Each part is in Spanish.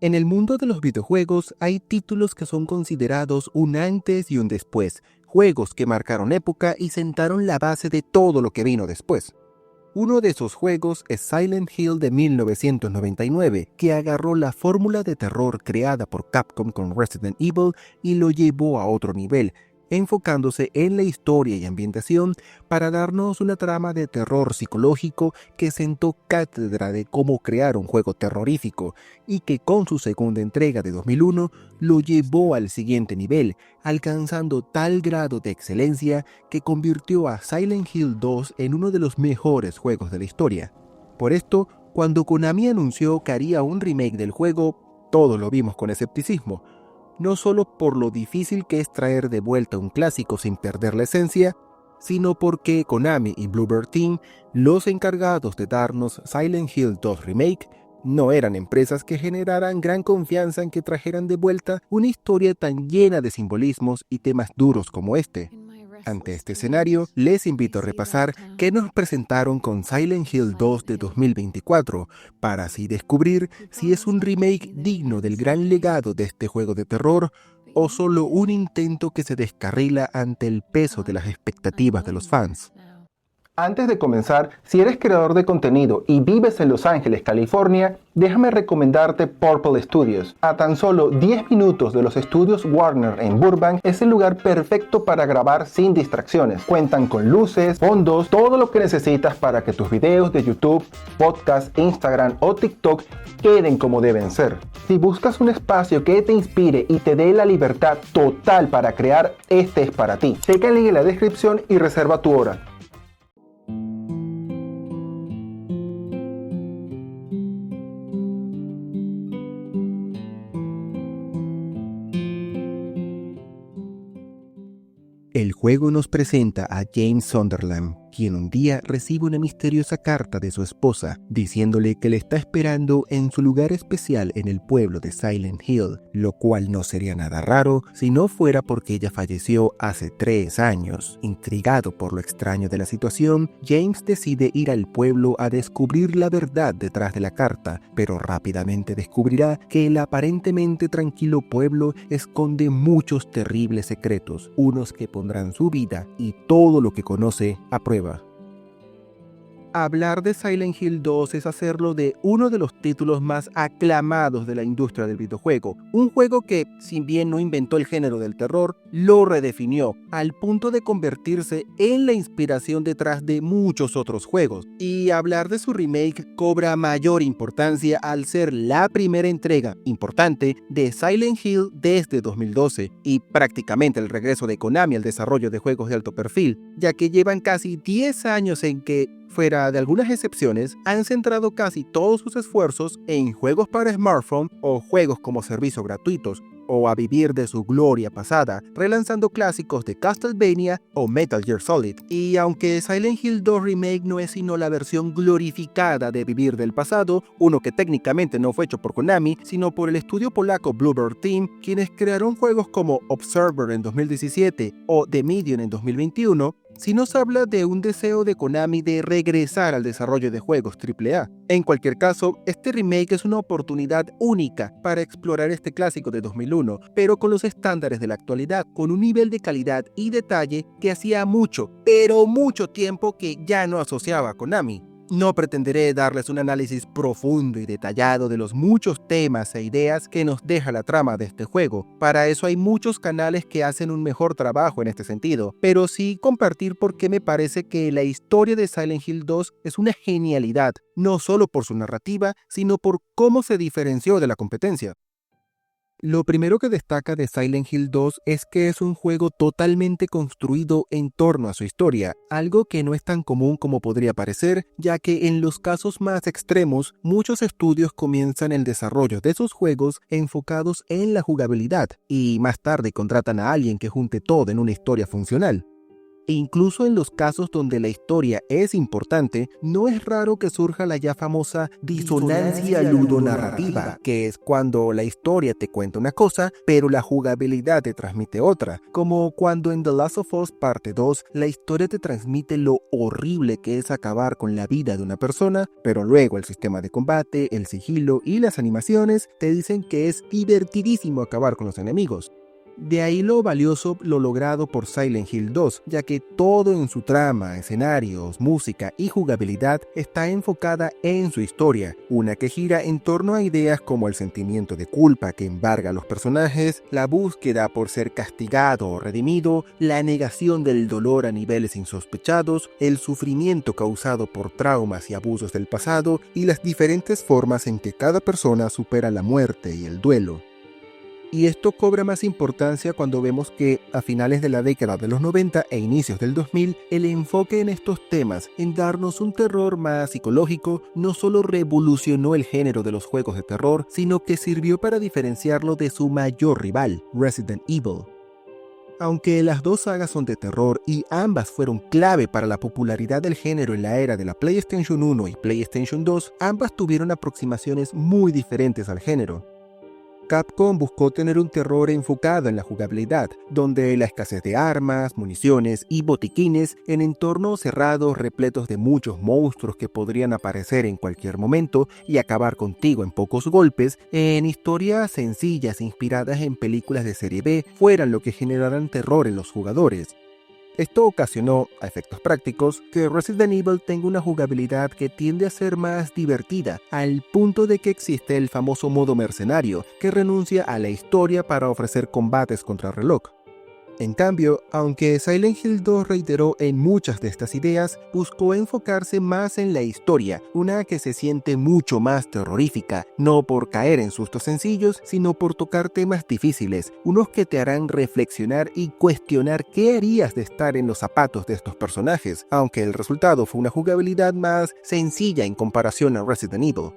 En el mundo de los videojuegos hay títulos que son considerados un antes y un después, juegos que marcaron época y sentaron la base de todo lo que vino después. Uno de esos juegos es Silent Hill de 1999, que agarró la fórmula de terror creada por Capcom con Resident Evil y lo llevó a otro nivel, enfocándose en la historia y ambientación para darnos una trama de terror psicológico que sentó cátedra de cómo crear un juego terrorífico y que con su segunda entrega de 2001 lo llevó al siguiente nivel, alcanzando tal grado de excelencia que convirtió a Silent Hill 2 en uno de los mejores juegos de la historia. Por esto, cuando Konami anunció que haría un remake del juego, todos lo vimos con escepticismo, no solo por lo difícil que es traer de vuelta un clásico sin perder la esencia, sino porque Konami y Bloober Team, los encargados de darnos Silent Hill 2 Remake, no eran empresas que generaran gran confianza en que trajeran de vuelta una historia tan llena de simbolismos y temas duros como este. Ante este escenario, les invito a repasar qué nos presentaron con Silent Hill 2 de 2024, para así descubrir si es un remake digno del gran legado de este juego de terror o solo un intento que se descarrila ante el peso de las expectativas de los fans. Antes de comenzar, si eres creador de contenido y vives en Los Ángeles, California, déjame recomendarte Purple Studios. A tan solo 10 minutos de los estudios Warner en Burbank, es el lugar perfecto para grabar sin distracciones. Cuentan con luces, fondos, todo lo que necesitas para que tus videos de YouTube, podcast, Instagram o TikTok queden como deben ser. Si buscas un espacio que te inspire y te dé la libertad total para crear, este es para ti. Checa el link en la descripción y reserva tu hora. El juego nos presenta a James Sunderland, quien un día recibe una misteriosa carta de su esposa, diciéndole que le está esperando en su lugar especial en el pueblo de Silent Hill, lo cual no sería nada raro si no fuera porque ella falleció hace 3 años. Intrigado por lo extraño de la situación, James decide ir al pueblo a descubrir la verdad detrás de la carta, pero rápidamente descubrirá que el aparentemente tranquilo pueblo esconde muchos terribles secretos, unos que pondrán su vida y todo lo que conoce a prueba. Hablar de Silent Hill 2 es hacerlo de uno de los títulos más aclamados de la industria del videojuego. Un juego que, si bien no inventó el género del terror, lo redefinió, al punto de convertirse en la inspiración detrás de muchos otros juegos. Y hablar de su remake cobra mayor importancia al ser la primera entrega importante de Silent Hill desde 2012, y prácticamente el regreso de Konami al desarrollo de juegos de alto perfil, ya que llevan casi 10 años en que, fuera de algunas excepciones, han centrado casi todos sus esfuerzos en juegos para smartphone o juegos como servicio gratuitos, o a vivir de su gloria pasada, relanzando clásicos de Castlevania o Metal Gear Solid. Y aunque Silent Hill 2 Remake no es sino la versión glorificada de vivir del pasado, uno que técnicamente no fue hecho por Konami, sino por el estudio polaco Bloober Team, quienes crearon juegos como Observer en 2017 o The Medium en 2021, si nos habla de un deseo de Konami de regresar al desarrollo de juegos AAA. En cualquier caso, este remake es una oportunidad única para explorar este clásico de 2001, pero con los estándares de la actualidad, con un nivel de calidad y detalle que hacía mucho, pero mucho tiempo que ya no asociaba a Konami. No pretenderé darles un análisis profundo y detallado de los muchos temas e ideas que nos deja la trama de este juego. Para eso hay muchos canales que hacen un mejor trabajo en este sentido, pero sí compartir por qué me parece que la historia de Silent Hill 2 es una genialidad, no solo por su narrativa, sino por cómo se diferenció de la competencia. Lo primero que destaca de Silent Hill 2 es que es un juego totalmente construido en torno a su historia, algo que no es tan común como podría parecer, ya que en los casos más extremos, muchos estudios comienzan el desarrollo de sus juegos enfocados en la jugabilidad, y más tarde contratan a alguien que junte todo en una historia funcional. E incluso en los casos donde la historia es importante, no es raro que surja la ya famosa disonancia ludonarrativa, que es cuando la historia te cuenta una cosa, pero la jugabilidad te transmite otra, como cuando en The Last of Us Parte 2 la historia te transmite lo horrible que es acabar con la vida de una persona, pero luego el sistema de combate, el sigilo y las animaciones te dicen que es divertidísimo acabar con los enemigos. De ahí lo valioso lo logrado por Silent Hill 2, ya que todo en su trama, escenarios, música y jugabilidad está enfocada en su historia, una que gira en torno a ideas como el sentimiento de culpa que embarga a los personajes, la búsqueda por ser castigado o redimido, la negación del dolor a niveles insospechados, el sufrimiento causado por traumas y abusos del pasado y las diferentes formas en que cada persona supera la muerte y el duelo. Y esto cobra más importancia cuando vemos que, a finales de la década de los 90 e inicios del 2000, el enfoque en estos temas, en darnos un terror más psicológico, no solo revolucionó el género de los juegos de terror, sino que sirvió para diferenciarlo de su mayor rival, Resident Evil. Aunque las dos sagas son de terror y ambas fueron clave para la popularidad del género en la era de la PlayStation 1 y PlayStation 2, ambas tuvieron aproximaciones muy diferentes al género. Capcom buscó tener un terror enfocado en la jugabilidad, donde la escasez de armas, municiones y botiquines en entornos cerrados repletos de muchos monstruos que podrían aparecer en cualquier momento y acabar contigo en pocos golpes, en historias sencillas inspiradas en películas de serie B, fueran lo que generaran terror en los jugadores. Esto ocasionó, a efectos prácticos, que Resident Evil tenga una jugabilidad que tiende a ser más divertida, al punto de que existe el famoso modo mercenario, que renuncia a la historia para ofrecer combates contra reloj. En cambio, aunque Silent Hill 2 reiteró en muchas de estas ideas, buscó enfocarse más en la historia, una que se siente mucho más terrorífica, no por caer en sustos sencillos, sino por tocar temas difíciles, unos que te harán reflexionar y cuestionar qué harías de estar en los zapatos de estos personajes, aunque el resultado fue una jugabilidad más sencilla en comparación a Resident Evil.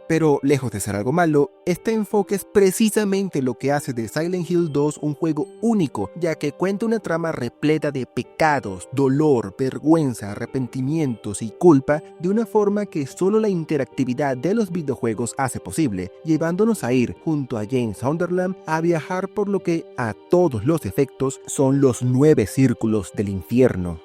Pero, lejos de ser algo malo, este enfoque es precisamente lo que hace de Silent Hill 2 un juego único, ya que cuenta una trama repleta de pecados, dolor, vergüenza, arrepentimientos y culpa de una forma que solo la interactividad de los videojuegos hace posible, llevándonos a ir, junto a James Sunderland, a viajar por lo que, a todos los efectos, son los 9 círculos del infierno.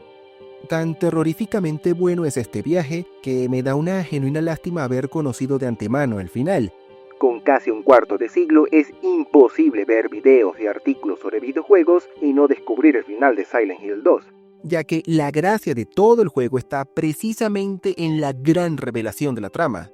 Tan terroríficamente bueno es este viaje que me da una genuina lástima haber conocido de antemano el final. Con casi un cuarto de siglo es imposible ver videos y artículos sobre videojuegos y no descubrir el final de Silent Hill 2, ya que la gracia de todo el juego está precisamente en la gran revelación de la trama.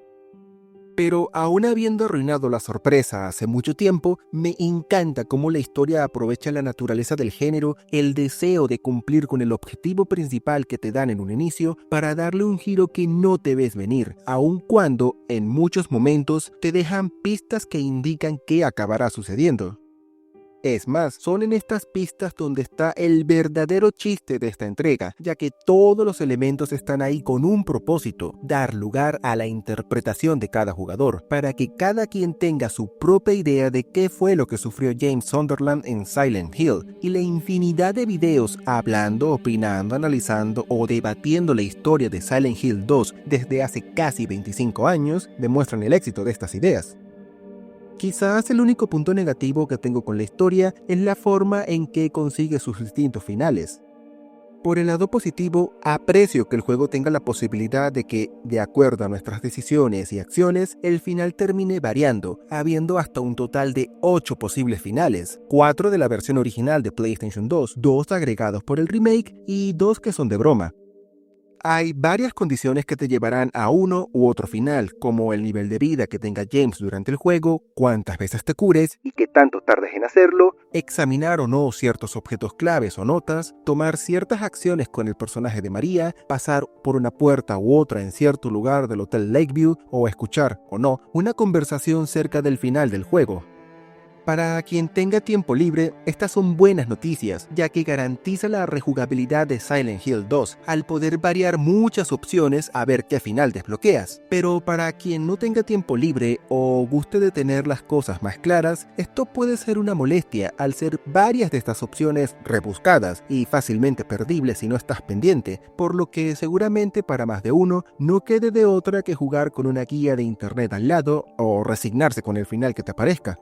Pero aún habiendo arruinado la sorpresa hace mucho tiempo, me encanta cómo la historia aprovecha la naturaleza del género, el deseo de cumplir con el objetivo principal que te dan en un inicio, para darle un giro que no te ves venir, aun cuando, en muchos momentos, te dejan pistas que indican qué acabará sucediendo. Es más, son en estas pistas donde está el verdadero chiste de esta entrega, ya que todos los elementos están ahí con un propósito: dar lugar a la interpretación de cada jugador, para que cada quien tenga su propia idea de qué fue lo que sufrió James Sunderland en Silent Hill, y la infinidad de videos hablando, opinando, analizando o debatiendo la historia de Silent Hill 2 desde hace casi 25 años demuestran el éxito de estas ideas. Quizás el único punto negativo que tengo con la historia es la forma en que consigue sus distintos finales. Por el lado positivo, aprecio que el juego tenga la posibilidad de que, de acuerdo a nuestras decisiones y acciones, el final termine variando, habiendo hasta un total de 8 posibles finales, 4 de la versión original de PlayStation 2, 2 agregados por el remake y 2 que son de broma. Hay varias condiciones que te llevarán a uno u otro final, como el nivel de vida que tenga James durante el juego, cuántas veces te cures y qué tanto tardes en hacerlo, examinar o no ciertos objetos claves o notas, tomar ciertas acciones con el personaje de María, pasar por una puerta u otra en cierto lugar del Hotel Lakeview o escuchar, o no, una conversación cerca del final del juego. Para quien tenga tiempo libre, estas son buenas noticias, ya que garantiza la rejugabilidad de Silent Hill 2, al poder variar muchas opciones a ver qué final desbloqueas. Pero para quien no tenga tiempo libre o guste de tener las cosas más claras, esto puede ser una molestia al ser varias de estas opciones rebuscadas y fácilmente perdibles si no estás pendiente, por lo que seguramente para más de uno no quede de otra que jugar con una guía de internet al lado o resignarse con el final que te aparezca.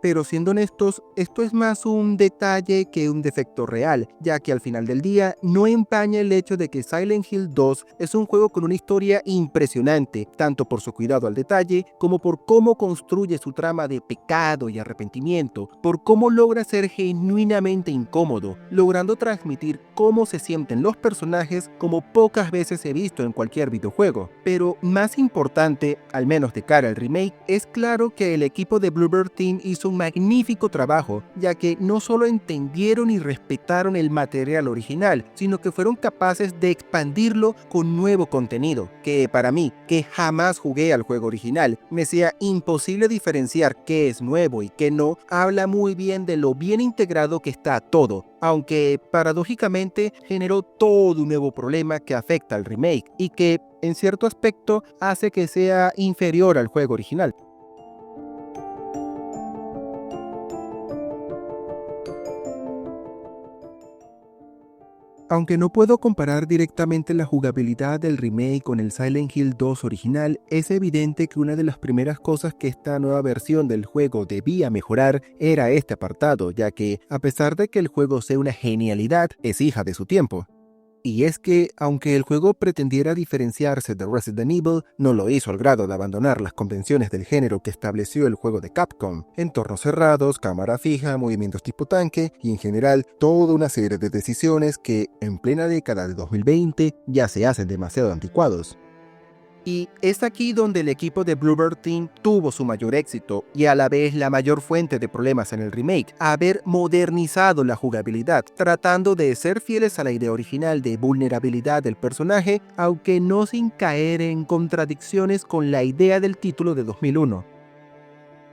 Pero siendo honestos, esto es más un detalle que un defecto real, ya que al final del día no empaña el hecho de que Silent Hill 2 es un juego con una historia impresionante, tanto por su cuidado al detalle como por cómo construye su trama de pecado y arrepentimiento, por cómo logra ser genuinamente incómodo, logrando transmitir cómo se sienten los personajes como pocas veces he visto en cualquier videojuego. Pero más importante, al menos de cara al remake, es claro que el equipo de Bluebird Team hizo un magnífico trabajo, ya que no solo entendieron y respetaron el material original, sino que fueron capaces de expandirlo con nuevo contenido, que para mí, que jamás jugué al juego original, me sea imposible diferenciar qué es nuevo y qué no, habla muy bien de lo bien integrado que está todo, aunque paradójicamente generó todo un nuevo problema que afecta al remake y que, en cierto aspecto, hace que sea inferior al juego original. Aunque no puedo comparar directamente la jugabilidad del remake con el Silent Hill 2 original, es evidente que una de las primeras cosas que esta nueva versión del juego debía mejorar era este apartado, ya que, a pesar de que el juego sea una genialidad, es hija de su tiempo. Y es que, aunque el juego pretendiera diferenciarse de Resident Evil, no lo hizo al grado de abandonar las convenciones del género que estableció el juego de Capcom: entornos cerrados, cámara fija, movimientos tipo tanque y en general toda una serie de decisiones que, en plena década de 2020, ya se hacen demasiado anticuados. Y es aquí donde el equipo de Bluebird Team tuvo su mayor éxito y a la vez la mayor fuente de problemas en el remake: haber modernizado la jugabilidad, tratando de ser fieles a la idea original de vulnerabilidad del personaje, aunque no sin caer en contradicciones con la idea del título de 2001.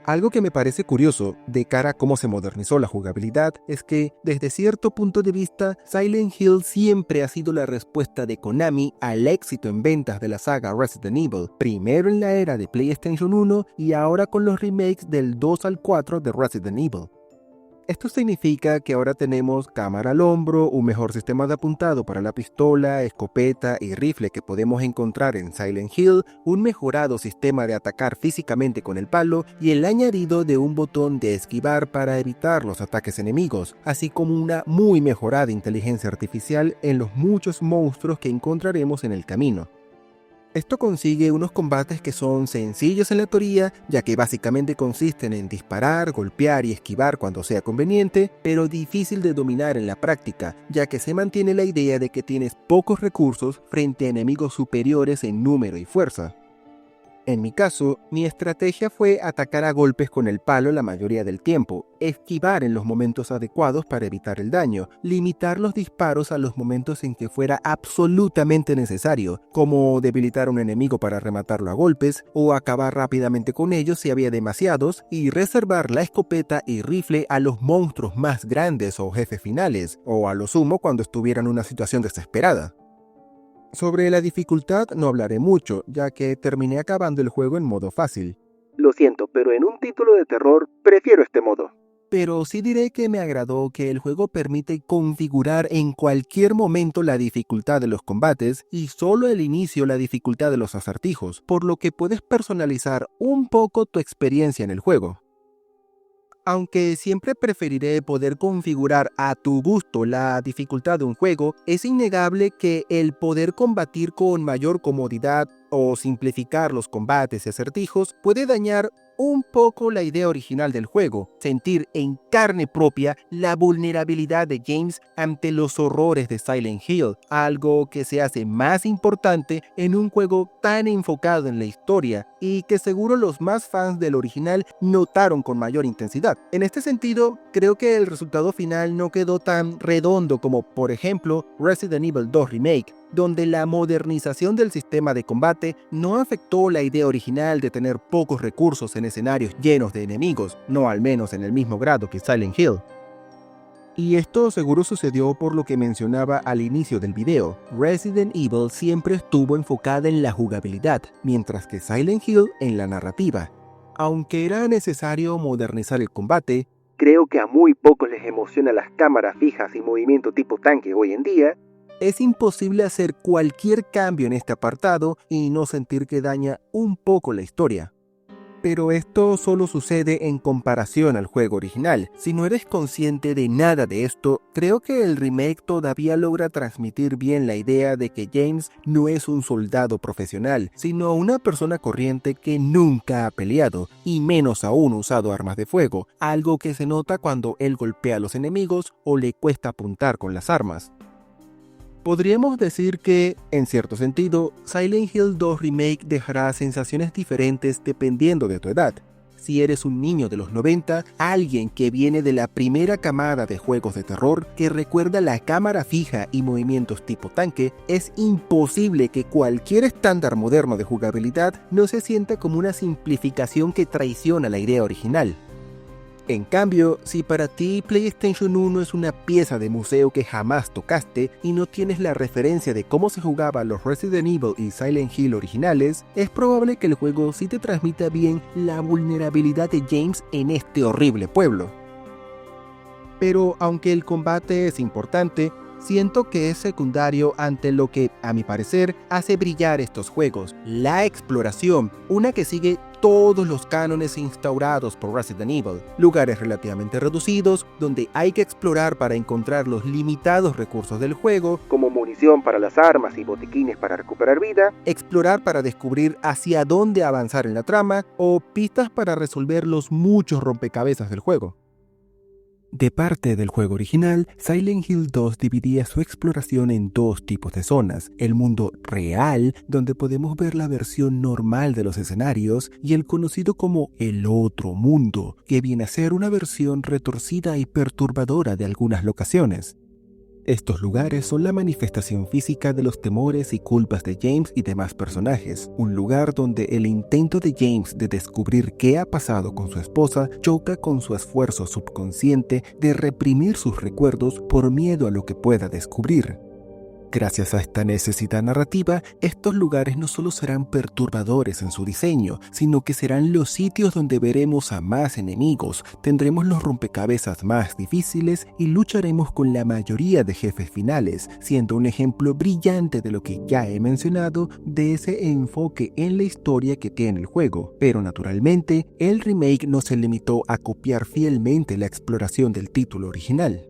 Algo que me parece curioso de cara a cómo se modernizó la jugabilidad es que, desde cierto punto de vista, Silent Hill siempre ha sido la respuesta de Konami al éxito en ventas de la saga Resident Evil, primero en la era de PlayStation 1 y ahora con los remakes del 2 al 4 de Resident Evil. Esto significa que ahora tenemos cámara al hombro, un mejor sistema de apuntado para la pistola, escopeta y rifle que podemos encontrar en Silent Hill, un mejorado sistema de atacar físicamente con el palo y el añadido de un botón de esquivar para evitar los ataques enemigos, así como una muy mejorada inteligencia artificial en los muchos monstruos que encontraremos en el camino. Esto consigue unos combates que son sencillos en la teoría, ya que básicamente consisten en disparar, golpear y esquivar cuando sea conveniente, pero difícil de dominar en la práctica, ya que se mantiene la idea de que tienes pocos recursos frente a enemigos superiores en número y fuerza. En mi caso, mi estrategia fue atacar a golpes con el palo la mayoría del tiempo, esquivar en los momentos adecuados para evitar el daño, limitar los disparos a los momentos en que fuera absolutamente necesario, como debilitar a un enemigo para rematarlo a golpes, o acabar rápidamente con ellos si había demasiados, y reservar la escopeta y rifle a los monstruos más grandes o jefes finales, o a lo sumo cuando estuviera en una situación desesperada. Sobre la dificultad no hablaré mucho, ya que terminé acabando el juego en modo fácil. Lo siento, pero en un título de terror prefiero este modo. Pero sí diré que me agradó que el juego permite configurar en cualquier momento la dificultad de los combates y solo al inicio la dificultad de los acertijos, por lo que puedes personalizar un poco tu experiencia en el juego. Aunque siempre preferiré poder configurar a tu gusto la dificultad de un juego, es innegable que el poder combatir con mayor comodidad o simplificar los combates y acertijos puede dañar un poco la idea original del juego: sentir en carne propia la vulnerabilidad de James ante los horrores de Silent Hill, algo que se hace más importante en un juego tan enfocado en la historia y que seguro los más fans del original notaron con mayor intensidad. En este sentido, creo que el resultado final no quedó tan redondo como, por ejemplo, Resident Evil 2 Remake, donde la modernización del sistema de combate no afectó la idea original de tener pocos recursos en escenarios llenos de enemigos, no al menos en el mismo grado que Silent Hill. Y esto seguro sucedió por lo que mencionaba al inicio del video. Resident Evil siempre estuvo enfocada en la jugabilidad, mientras que Silent Hill en la narrativa. Aunque era necesario modernizar el combate, creo que a muy pocos les emociona las cámaras fijas y movimiento tipo tanque hoy en día, es imposible hacer cualquier cambio en este apartado y no sentir que daña un poco la historia. Pero esto solo sucede en comparación al juego original. Si no eres consciente de nada de esto, creo que el remake todavía logra transmitir bien la idea de que James no es un soldado profesional, sino una persona corriente que nunca ha peleado, y menos aún usado armas de fuego, algo que se nota cuando él golpea a los enemigos o le cuesta apuntar con las armas. Podríamos decir que, en cierto sentido, Silent Hill 2 Remake dejará sensaciones diferentes dependiendo de tu edad. Si eres un niño de los 90, alguien que viene de la primera camada de juegos de terror que recuerda la cámara fija y movimientos tipo tanque, es imposible que cualquier estándar moderno de jugabilidad no se sienta como una simplificación que traiciona la idea original. En cambio, si para ti PlayStation 1 es una pieza de museo que jamás tocaste y no tienes la referencia de cómo se jugaba los Resident Evil y Silent Hill originales, es probable que el juego sí te transmita bien la vulnerabilidad de James en este horrible pueblo. Pero aunque el combate es importante, siento que es secundario ante lo que, a mi parecer, hace brillar estos juegos: la exploración, una que sigue todos los cánones instaurados por Resident Evil, lugares relativamente reducidos donde hay que explorar para encontrar los limitados recursos del juego, como munición para las armas y botiquines para recuperar vida, explorar para descubrir hacia dónde avanzar en la trama, o pistas para resolver los muchos rompecabezas del juego. De parte del juego original, Silent Hill 2 dividía su exploración en dos tipos de zonas: el mundo real, donde podemos ver la versión normal de los escenarios, y el conocido como el otro mundo, que viene a ser una versión retorcida y perturbadora de algunas locaciones. Estos lugares son la manifestación física de los temores y culpas de James y demás personajes, un lugar donde el intento de James de descubrir qué ha pasado con su esposa choca con su esfuerzo subconsciente de reprimir sus recuerdos por miedo a lo que pueda descubrir. Gracias a esta necesidad narrativa, estos lugares no solo serán perturbadores en su diseño, sino que serán los sitios donde veremos a más enemigos, tendremos los rompecabezas más difíciles y lucharemos con la mayoría de jefes finales, siendo un ejemplo brillante de lo que ya he mencionado de ese enfoque en la historia que tiene el juego. Pero naturalmente, el remake no se limitó a copiar fielmente la exploración del título original.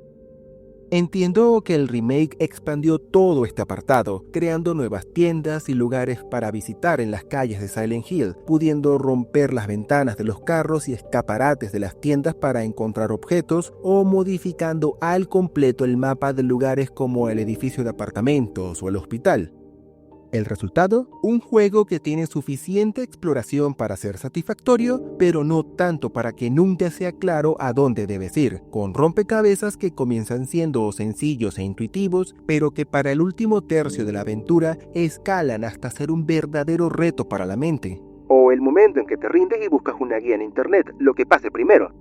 Entiendo que el remake expandió todo este apartado, creando nuevas tiendas y lugares para visitar en las calles de Silent Hill, pudiendo romper las ventanas de los carros y escaparates de las tiendas para encontrar objetos, o modificando al completo el mapa de lugares como el edificio de apartamentos o el hospital. El resultado, un juego que tiene suficiente exploración para ser satisfactorio, pero no tanto para que nunca sea claro a dónde debes ir, con rompecabezas que comienzan siendo sencillos e intuitivos, pero que para el último tercio de la aventura escalan hasta ser un verdadero reto para la mente. O el momento en que te rindes y buscas una guía en internet, lo que pase primero.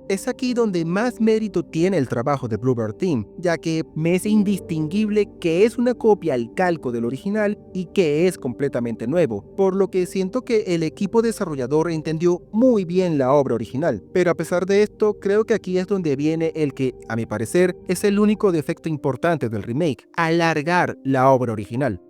Es aquí donde más mérito tiene el trabajo de Bloober Team, ya que me es indistinguible que es una copia al calco del original y que es completamente nuevo, por lo que siento que el equipo desarrollador entendió muy bien la obra original. Pero a pesar de esto, creo que aquí es donde viene el que, a mi parecer, es el único defecto importante del remake: alargar la obra original.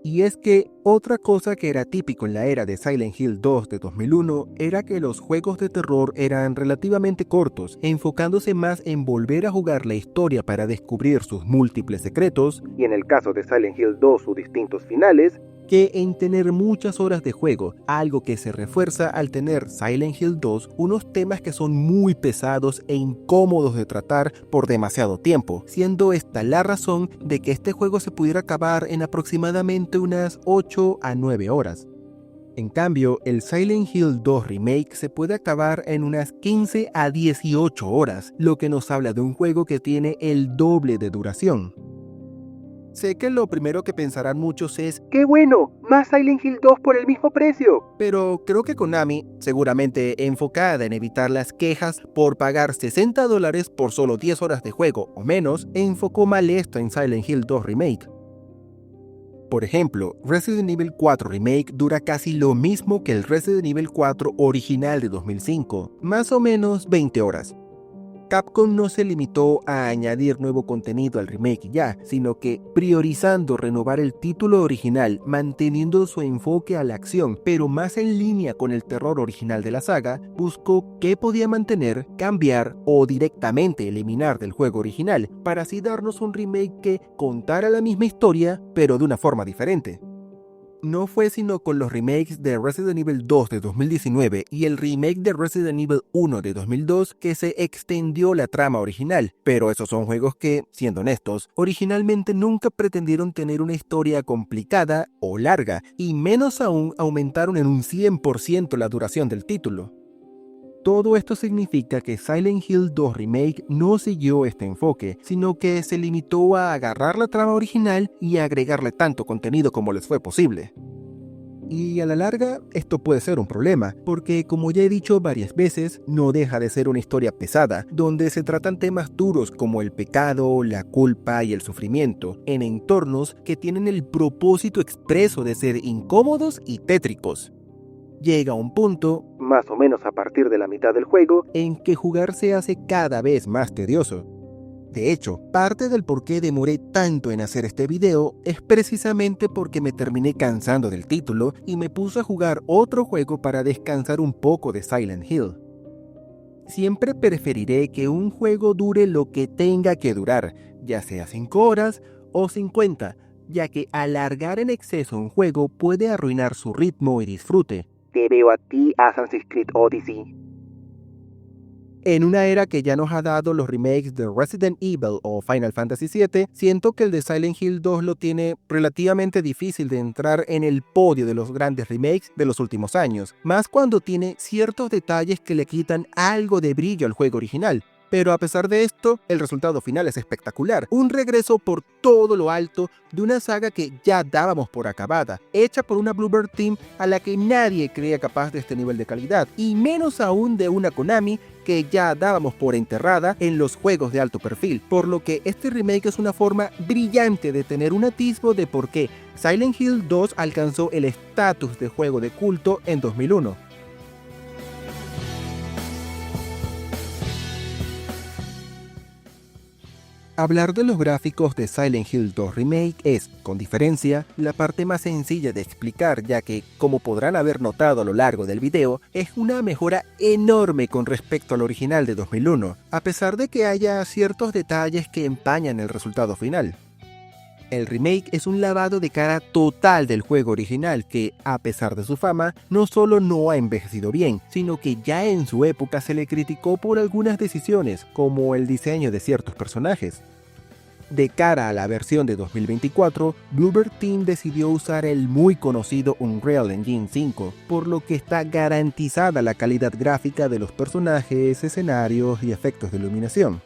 Y es que otra cosa que era típico en la era de Silent Hill 2 de 2001 era que los juegos de terror eran relativamente cortos, enfocándose más en volver a jugar la historia para descubrir sus múltiples secretos, y en el caso de Silent Hill 2 sus distintos finales, que en tener muchas horas de juego, algo que se refuerza al tener Silent Hill 2 unos temas que son muy pesados e incómodos de tratar por demasiado tiempo, siendo esta la razón de que este juego se pudiera acabar en aproximadamente unas 8 a 9 horas. En cambio, el Silent Hill 2 Remake se puede acabar en unas 15 a 18 horas, lo que nos habla de un juego que tiene el doble de duración. Sé que lo primero que pensarán muchos es ¡qué bueno! ¡Más Silent Hill 2 por el mismo precio! Pero creo que Konami, seguramente enfocada en evitar las quejas por pagar $60 por solo 10 horas de juego o menos, enfocó mal esto en Silent Hill 2 Remake. Por ejemplo, Resident Evil 4 Remake dura casi lo mismo que el Resident Evil 4 original de 2005, más o menos 20 horas. Capcom no se limitó a añadir nuevo contenido al remake ya, sino que priorizando renovar el título original, manteniendo su enfoque a la acción, pero más en línea con el terror original de la saga, buscó qué podía mantener, cambiar o directamente eliminar del juego original, para así darnos un remake que contara la misma historia, pero de una forma diferente. No fue sino con los remakes de Resident Evil 2 de 2019 y el remake de Resident Evil 1 de 2002 que se extendió la trama original, pero esos son juegos que, siendo honestos, originalmente nunca pretendieron tener una historia complicada o larga, y menos aún aumentaron en un 100% la duración del título. Todo esto significa que Silent Hill 2 Remake no siguió este enfoque, sino que se limitó a agarrar la trama original y agregarle tanto contenido como les fue posible. Y a la larga, esto puede ser un problema, porque como ya he dicho varias veces, no deja de ser una historia pesada, donde se tratan temas duros como el pecado, la culpa y el sufrimiento, en entornos que tienen el propósito expreso de ser incómodos y tétricos. Llega un punto, más o menos a partir de la mitad del juego, en que jugar se hace cada vez más tedioso. De hecho, parte del por qué demoré tanto en hacer este video es precisamente porque me terminé cansando del título y me puse a jugar otro juego para descansar un poco de Silent Hill. Siempre preferiré que un juego dure lo que tenga que durar, ya sea 5 horas o 50, ya que alargar en exceso un juego puede arruinar su ritmo y disfrute. Te veo a ti, Assassin's Creed Odyssey. En una era que ya nos ha dado los remakes de Resident Evil o Final Fantasy VII, siento que el de Silent Hill 2 lo tiene relativamente difícil de entrar en el podio de los grandes remakes de los últimos años, más cuando tiene ciertos detalles que le quitan algo de brillo al juego original. Pero a pesar de esto, el resultado final es espectacular. Un regreso por todo lo alto de una saga que ya dábamos por acabada, hecha por una Bluebird Team a la que nadie creía capaz de este nivel de calidad, y menos aún de una Konami que ya dábamos por enterrada en los juegos de alto perfil, por lo que este remake es una forma brillante de tener un atisbo de por qué Silent Hill 2 alcanzó el estatus de juego de culto en 2001. Hablar de los gráficos de Silent Hill 2 Remake es, con diferencia, la parte más sencilla de explicar, ya que, como podrán haber notado a lo largo del video, es una mejora enorme con respecto al original de 2001, a pesar de que haya ciertos detalles que empañan el resultado final. El remake es un lavado de cara total del juego original que, a pesar de su fama, no solo no ha envejecido bien, sino que ya en su época se le criticó por algunas decisiones, como el diseño de ciertos personajes. De cara a la versión de 2024, Bluebird Team decidió usar el muy conocido Unreal Engine 5, por lo que está garantizada la calidad gráfica de los personajes, escenarios y efectos de iluminación.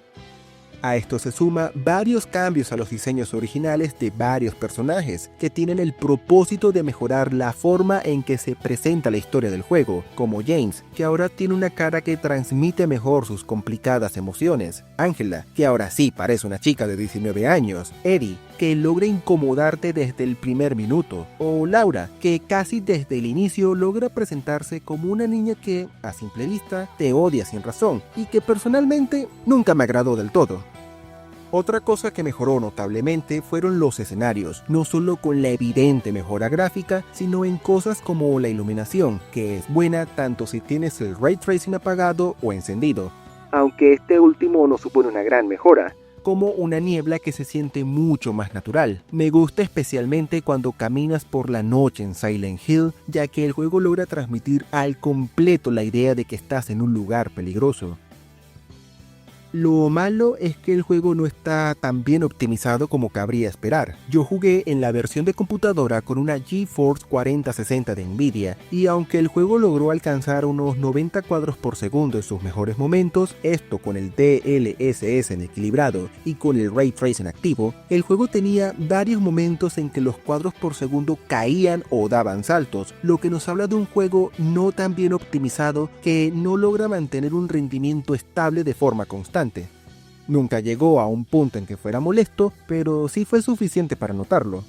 A esto se suma varios cambios a los diseños originales de varios personajes, que tienen el propósito de mejorar la forma en que se presenta la historia del juego, como James, que ahora tiene una cara que transmite mejor sus complicadas emociones, Angela, que ahora sí parece una chica de 19 años, Eddie, que logra incomodarte desde el primer minuto, o Laura, que casi desde el inicio logra presentarse como una niña que, a simple vista, te odia sin razón, y que personalmente nunca me agradó del todo. Otra cosa que mejoró notablemente fueron los escenarios, no solo con la evidente mejora gráfica, sino en cosas como la iluminación, que es buena tanto si tienes el Ray Tracing apagado o encendido, aunque este último no supone una gran mejora, como una niebla que se siente mucho más natural. Me gusta especialmente cuando caminas por la noche en Silent Hill, ya que el juego logra transmitir al completo la idea de que estás en un lugar peligroso. Lo malo es que el juego no está tan bien optimizado como cabría esperar. Yo jugué en la versión de computadora con una GeForce 4060 de Nvidia, y aunque el juego logró alcanzar unos 90 cuadros por segundo en sus mejores momentos, esto con el DLSS en equilibrado y con el Ray Tracing activo, el juego tenía varios momentos en que los cuadros por segundo caían o daban saltos, lo que nos habla de un juego no tan bien optimizado que no logra mantener un rendimiento estable de forma constante. Nunca llegó a un punto en que fuera molesto, pero sí fue suficiente para notarlo.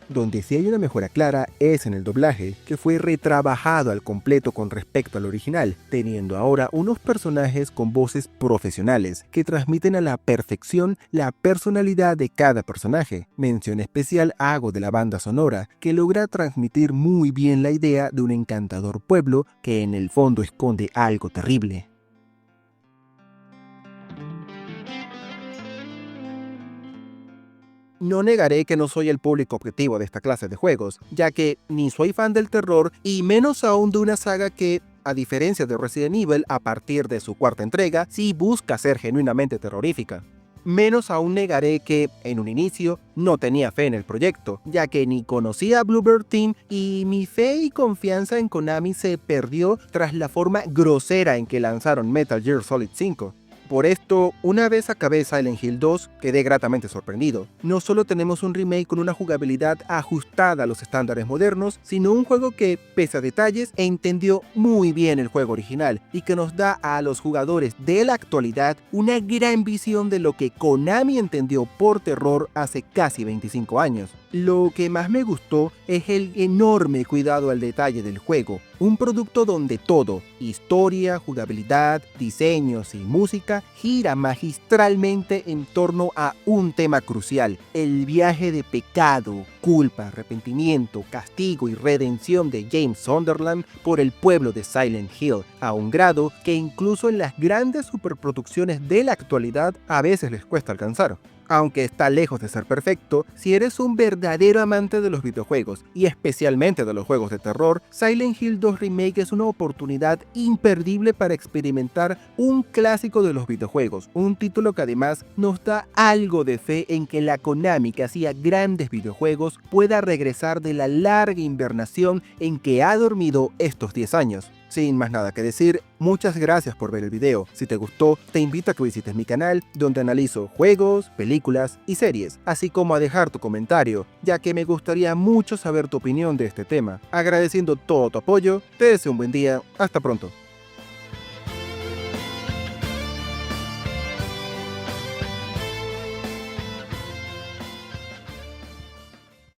Donde sí hay una mejora clara es en el doblaje, que fue retrabajado al completo con respecto al original, teniendo ahora unos personajes con voces profesionales que transmiten a la perfección la personalidad de cada personaje. Mención especial hago de la banda sonora, que logra transmitir muy bien la idea de un encantador pueblo que en el fondo esconde algo terrible. No negaré que no soy el público objetivo de esta clase de juegos, ya que ni soy fan del terror y menos aún de una saga que, a diferencia de Resident Evil, a partir de su cuarta entrega, sí busca ser genuinamente terrorífica. Menos aún negaré que, en un inicio, no tenía fe en el proyecto, ya que ni conocía a Bluebird Team y mi fe y confianza en Konami se perdió tras la forma grosera en que lanzaron Metal Gear Solid 5. Por esto, una vez acabé Silent Hill 2, quedé gratamente sorprendido. No solo tenemos un remake con una jugabilidad ajustada a los estándares modernos, sino un juego que, pese a detalles, entendió muy bien el juego original y que nos da a los jugadores de la actualidad una gran visión de lo que Konami entendió por terror hace casi 25 años. Lo que más me gustó es el enorme cuidado al detalle del juego, un producto donde todo, historia, jugabilidad, diseños y música, gira magistralmente en torno a un tema crucial: el viaje de pecado, culpa, arrepentimiento, castigo y redención de James Sunderland por el pueblo de Silent Hill, a un grado que incluso en las grandes superproducciones de la actualidad a veces les cuesta alcanzar. Aunque está lejos de ser perfecto, si eres un verdadero amante de los videojuegos, y especialmente de los juegos de terror, Silent Hill 2 Remake es una oportunidad imperdible para experimentar un clásico de los videojuegos, un título que además nos da algo de fe en que la Konami que hacía grandes videojuegos pueda regresar de la larga invernación en que ha dormido estos 10 años. Sin más nada que decir, muchas gracias por ver el video. Si te gustó, te invito a que visites mi canal, donde analizo juegos, películas y series, así como a dejar tu comentario, ya que me gustaría mucho saber tu opinión de este tema. Agradeciendo todo tu apoyo, te deseo un buen día, hasta pronto.